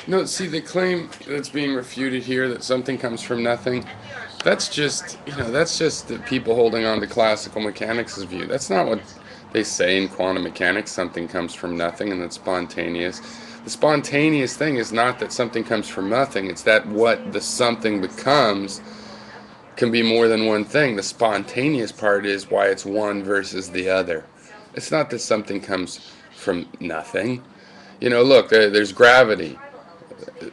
No, see, the claim that's being refuted here that something comes from nothing, that's just the people holding on to classical mechanics' view. That's not what they say in quantum mechanics, something comes from nothing and that's spontaneous. The spontaneous thing is not that something comes from nothing, it's that what the something becomes can be more than one thing. The spontaneous part is why it's one versus the other. It's not that something comes from nothing. Look, there's gravity.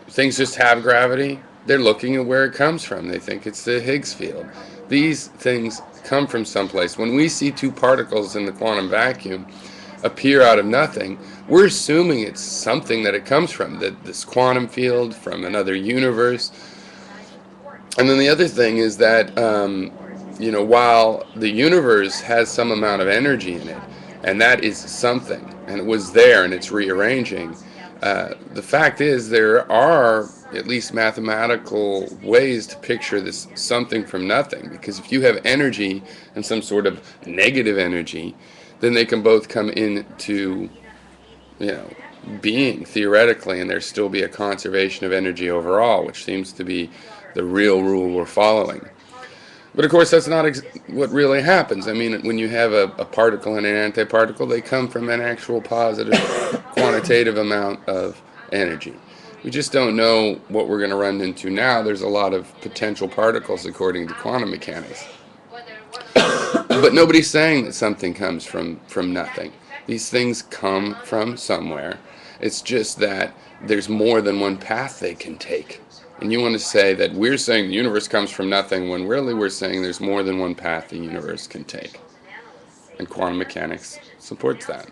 Things just have gravity. They're looking at where it comes from. They think it's the Higgs field. These things come from someplace. When we see two particles in the quantum vacuum appear out of nothing, we're assuming it's something that it comes from, that this quantum field from another universe. And then the other thing is that, while the universe has some amount of energy in it, and that is something, and it was there and it's rearranging, the fact is there are at least mathematical ways to picture this something from nothing, because if you have energy and some sort of negative energy, then they can both come into, you know, being theoretically, and there still be a conservation of energy overall, which seems to be the real rule we're following. But of course, that's not what really happens. I mean, when you have a particle and an antiparticle, they come from an actual positive quantitative amount of energy. We just don't know what we're going to run into now. There's a lot of potential particles according to quantum mechanics. But nobody's saying that something comes from nothing. These things come from somewhere. It's just that there's more than one path they can take. And you want to say that we're saying the universe comes from nothing when really we're saying there's more than one path the universe can take. And quantum mechanics supports that.